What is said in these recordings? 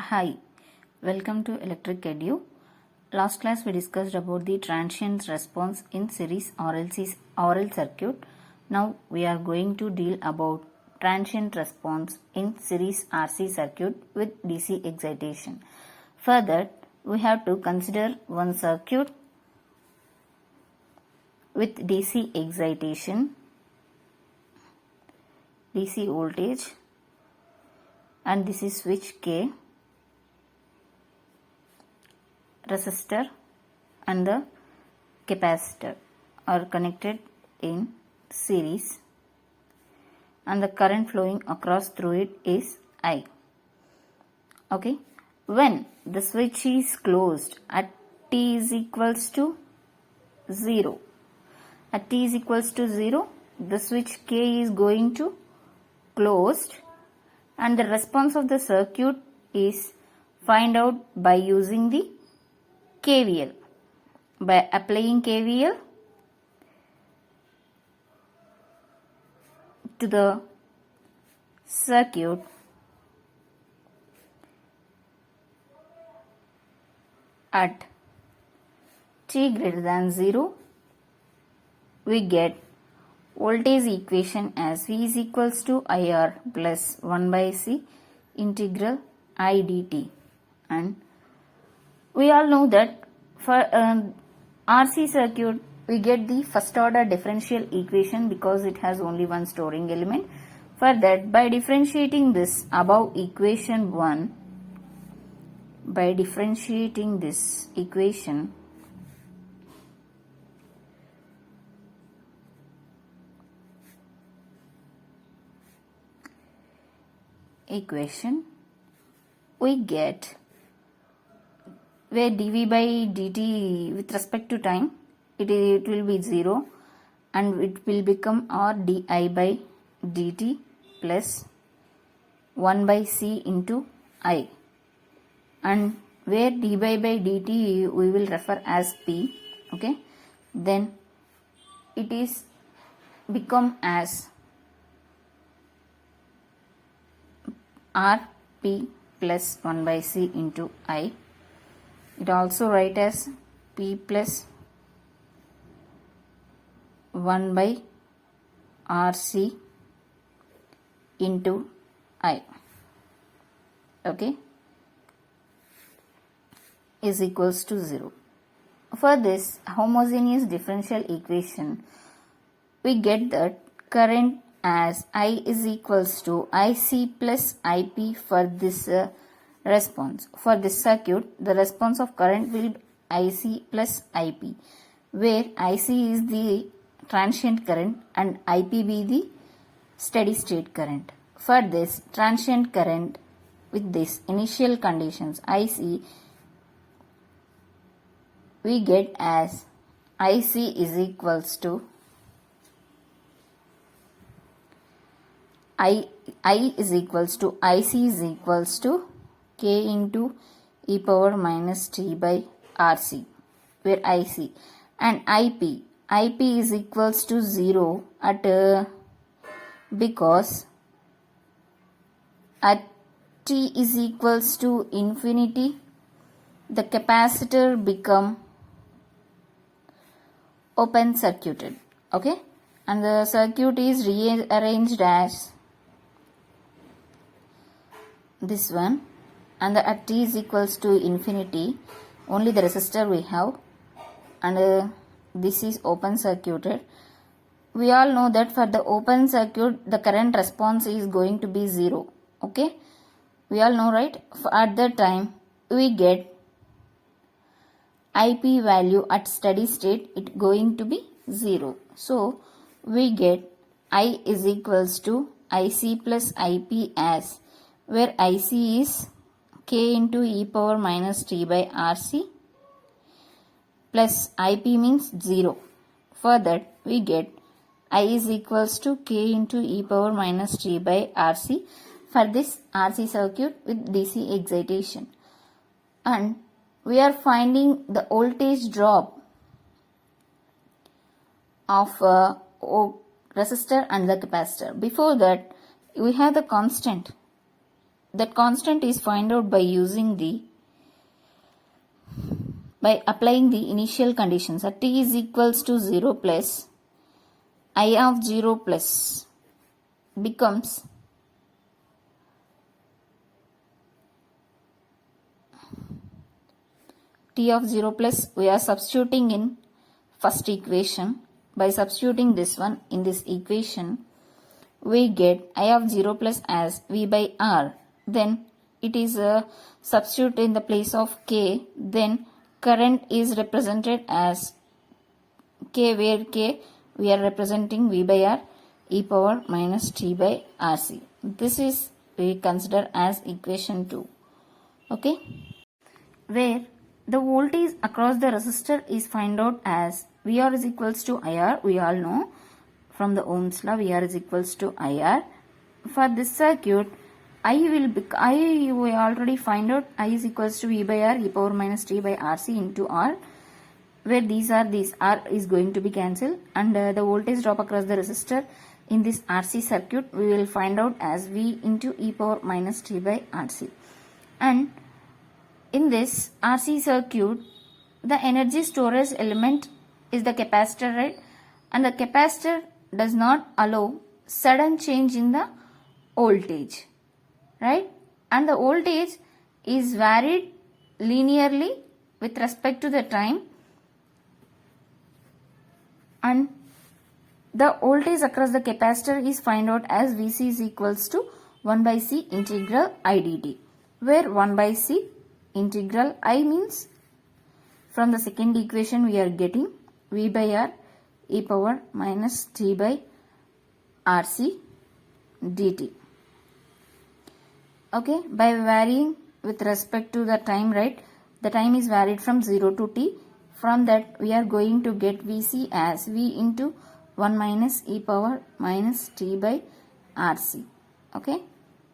Hi, welcome to Electric Edu. Last class we discussed about the transient response in series RL circuit. Now we are going to deal about transient response in series RC circuit with DC excitation. For that, we have to consider one circuit with DC excitation, DC voltage, and this is switch K, resistor and the capacitor are connected in series and the current flowing across through it is I. Okay, when the switch is closed at t is equals to 0, at t is equals to 0, the switch K is going to closed and the response of the circuit is find out by using the KVL. By applying KVL to the circuit, at t greater than 0, we get voltage equation as V is equals to IR plus 1 by C integral I dt. And we all know that for RC circuit we get the first order differential equation because it has only one storing element. For that, by differentiating this above equation 1, by differentiating this equation, we get where dV by dt with respect to time it will be 0 and it will become R di by dt plus 1 by C into I, and where dy by dt we will refer as P. Okay, then it is become as Rp plus 1 by C into I. It also write as P plus 1 by RC into I. Okay, is equals to 0. For this homogeneous differential equation, we get that current as I is equals to IC plus IP for this response. For this circuit, the response of current will be IC plus IP, where IC is the transient current and IP be the steady state current. For this transient current with this initial conditions IC, we get as IC is equals to I is equals to IC is equals to K into e power minus T by RC, where IC, and IP is equals to 0 at because at T is equals to infinity the capacitor become open circuited. Okay, and the circuit is rearranged as this one, and at t is equals to infinity only the resistor we have, and this is open circuited. We all know that for the open circuit the current response is going to be 0. Okay, we all know, right? At that time we get IP value at steady state it going to be 0. So we get I is equals to IC plus IP as where IC is K into e power minus T by RC plus IP means 0. For that we get I is equals to K into e power minus T by RC for this RC circuit with DC excitation. And we are finding the voltage drop of resistor and the capacitor. Before that we have the constant that constant is found out by applying the initial conditions at t is equals to 0 plus I of 0 plus becomes t of 0 plus. We are substituting in first equation. By substituting this one in this equation, we get I of 0 plus as V by R. Then it is a substitute in the place of K. Then current is represented as K, where K we are representing V by R e power minus t by RC. This is we consider as equation 2. Okay, where the voltage across the resistor is found out as VR is equals to IR. We all know from the Ohm's law VR is equals to IR. For this circuit, we already find out I is equals to V by R e power minus t by RC into R, where these R is going to be cancelled, and the voltage drop across the resistor in this RC circuit we will find out as V into e power minus t by RC. And in this RC circuit, the energy storage element is the capacitor, right? And the capacitor does not allow sudden change in the voltage, right? And the voltage is varied linearly with respect to the time, and the voltage across the capacitor is find out as Vc is equals to 1 by C integral I dt, where 1 by C integral I means from the second equation we are getting V by R e power minus t by RC dt. Okay, by varying with respect to the time, right? The time is varied from 0 to t. From that we are going to get Vc as V into 1 minus e power minus t by RC. Okay,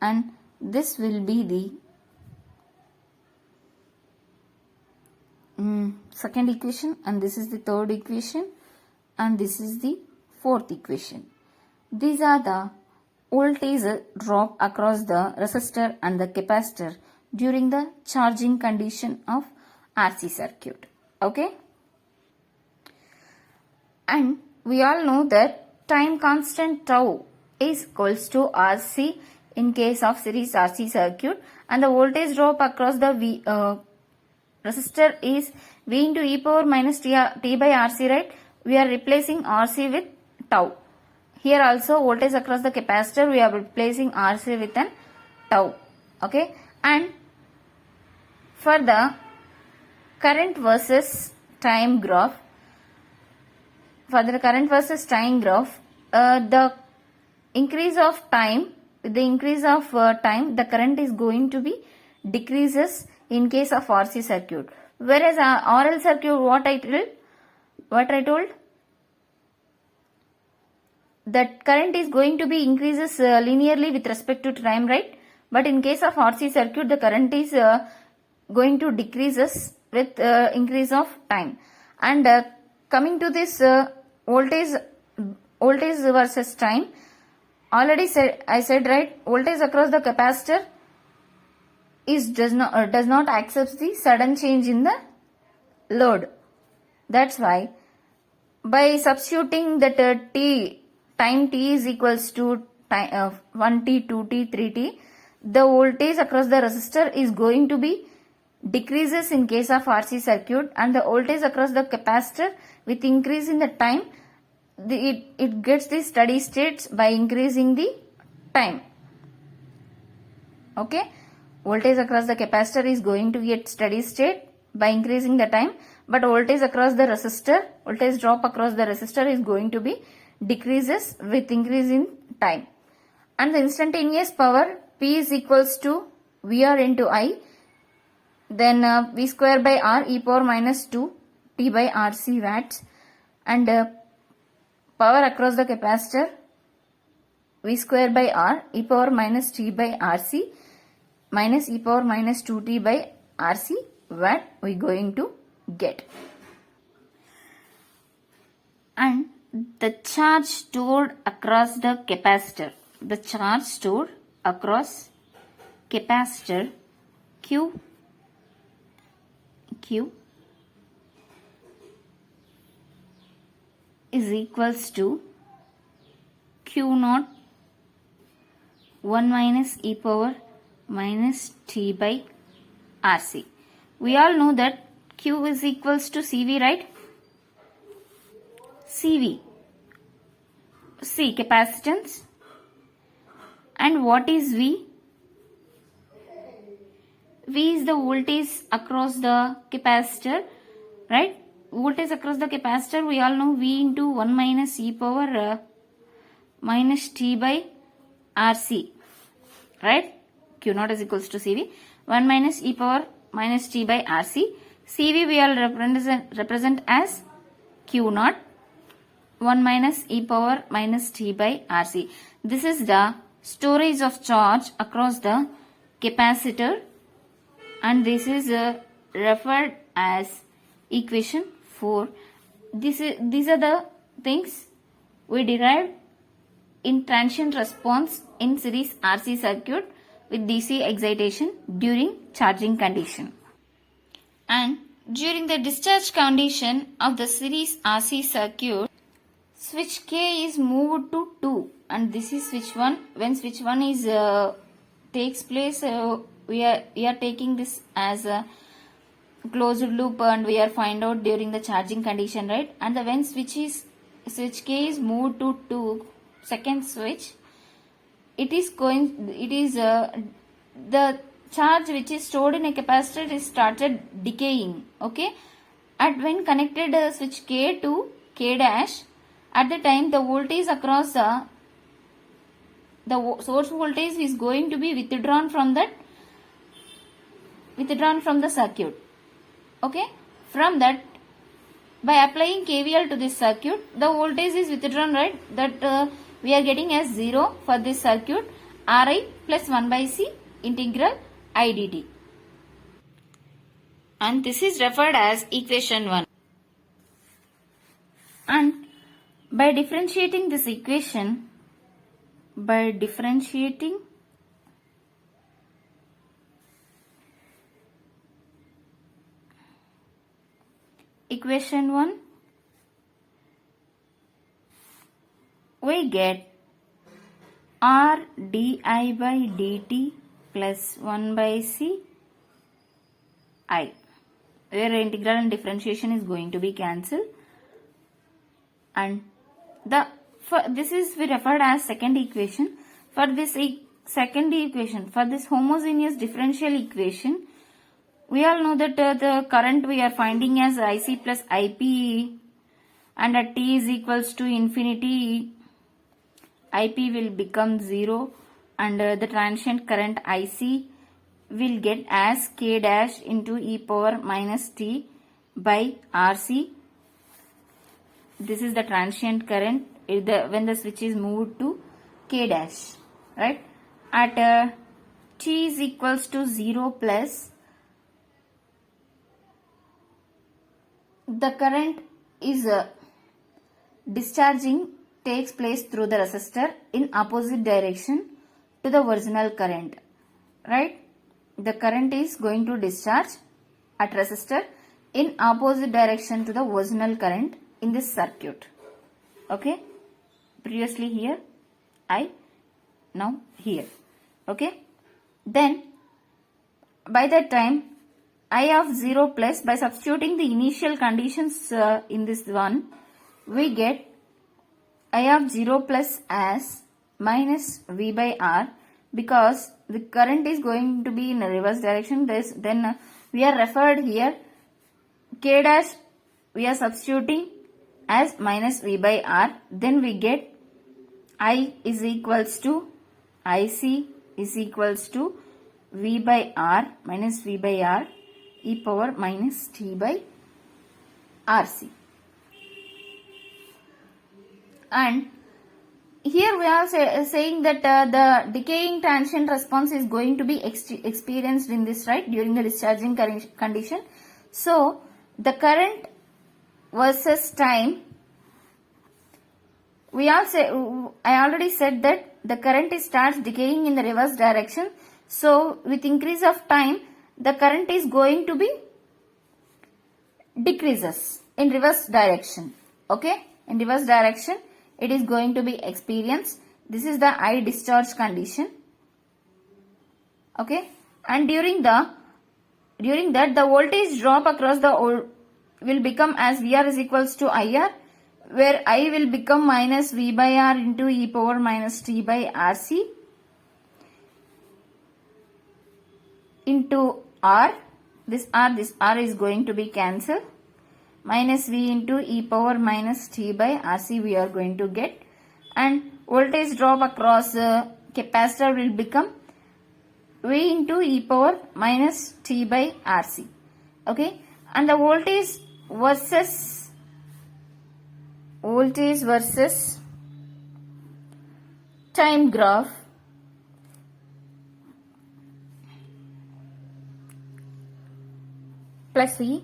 and this will be the second equation, and this is the third equation, and this is the fourth equation. These are the voltage drop across the resistor and the capacitor during the charging condition of RC circuit. Okay, and we all know that time constant tau is equals to RC in case of series RC circuit, and the voltage drop across the resistor is V into e power minus t by RC, right? We are replacing RC with tau. Here also voltage across the capacitor we are replacing RC with an tau. Okay, and for the current versus time graph, the increase of time, the current is going to be decreases in case of RC circuit. Whereas RL circuit, what I told, that current is going to be increases linearly with respect to time, right? But in case of RC circuit, the current is going to decreases with increase of time. And coming to this voltage versus time, already I said, right? Voltage across the capacitor does not accept the sudden change in the load. That's why by substituting that time t is equals to 1t, 2t, 3t, the voltage across the resistor is going to be decreases in case of RC circuit, and the voltage across the capacitor with increase in the time, it gets the steady states by increasing the time. Okay, voltage across the capacitor is going to get steady state by increasing the time, but voltage across the resistor, voltage drop across the resistor is going to be decreases with increase in time. And the instantaneous power P is equals to VR into I, then V square by R e power minus 2 t by RC watts, and power across the capacitor V square by R e power minus t by RC minus e power minus 2t by RC watt we going to get. And the charge stored across the capacitor, capacitor Q is equals to Q naught 1 minus e power minus t by RC. We all know that Q is equals to CV, right? CV, C, capacitance. And what is V? V is the voltage across the capacitor, right? Voltage across the capacitor, we all know V into 1 minus e power minus t by RC, right? Q naught is equals to CV. 1 minus e power minus t by RC. CV we all represent as Q naught 1 minus e power minus t by RC. This is the storage of charge across the capacitor, and this is referred as equation 4. These are the things we derived in transient response in series RC circuit with DC excitation during charging condition. And during the discharge condition of the series RC circuit, switch K is moved to 2, and this is switch 1. When switch 1 is takes place, we are taking this as a closed loop, and we are find out during the charging condition, right? And when switch K is moved to 2, second switch, it is the charge which is stored in a capacitor is started decaying. Okay, at when connected switch K to K dash, at the time the voltage across the source voltage is going to be withdrawn from the circuit. Okay, from that, by applying KVL to this circuit, the voltage is withdrawn, right? That we are getting as 0 for this circuit. Ri plus 1 by C integral I dt. And this is referred as equation 1. And by differentiating this equation, equation 1, we get R di by dt plus 1 by C I, where integral and differentiation is going to be cancelled. And this is we referred as second equation. For this second equation, for this homogeneous differential equation, we all know that the current we are finding as IC plus IP, and at t is equals to infinity, IP will become 0, and the transient current IC will get as K dash into e power minus t by RC. This is the transient current when the switch is moved to K dash, right? At t is equals to 0 plus, the current is discharging takes place through the resistor in opposite direction to the original current, right? The current is going to discharge at resistor in opposite direction to the original current in this circuit. Okay, previously here I, now here. Okay, then by that time I of 0 plus, by substituting the initial conditions in this one, we get I of 0 plus as minus V by R, because the current is going to be in a reverse direction. Then we are referred here K dash, we are substituting as minus V by R. Then we get I is equals to IC is equals to V by R minus V by R e power minus t by RC. And here we are saying that the decaying transient response is going to be experienced in this, right, during the discharging condition. So the current versus time, I already said that the current starts decaying in the reverse direction So with increase of time, the current is going to be decreases in reverse direction. Okay, in reverse direction it is going to be experienced. This is the I discharge condition. Okay, and during that the voltage drop across the will become as VR is equals to IR, where I will become minus V by R into e power minus t by RC into R. This R is going to be cancelled. Minus V into e power minus t by RC we are going to get, and voltage drop across capacitor will become V into e power minus t by RC. Okay, and the voltage versus time graph plus V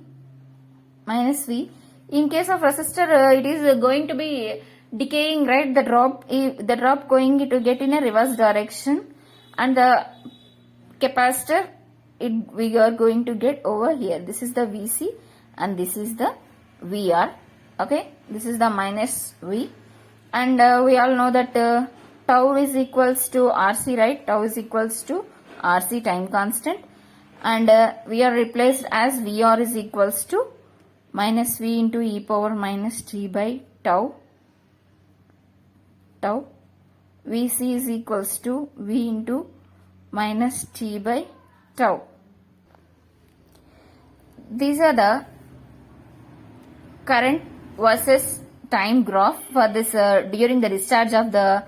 minus V. In case of resistor, it is going to be decaying, right? The drop going to get in a reverse direction, and the capacitor we are going to get over here. This is the VC and this is the VR. Okay, this is the minus V, and we all know that tau is equals to RC, right? Tau is equals to RC, time constant, and we are replaced as VR is equals to minus V into e power minus t by tau. VC is equals to V into minus t by tau. These are the current versus time graph for this during the discharge of the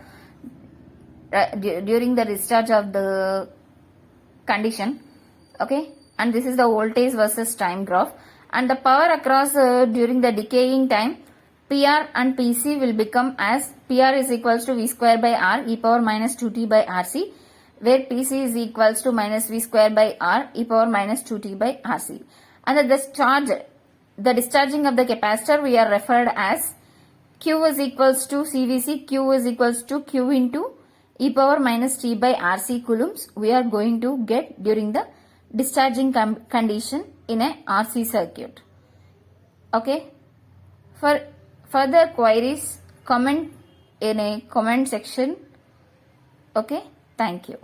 condition. Okay, and this is the voltage versus time graph, and the power across during the decaying time, PR and PC will become as PR is equals to V square by R e power minus 2t by RC, where PC is equals to minus V square by R e power minus 2t by RC. And the discharging of the capacitor we are referred as Q is equals to CVC, Q is equals to Q into e power minus t by RC coulombs we are going to get during the discharging condition in a RC circuit. Okay, for further queries, comment in a comment section. Okay, thank you.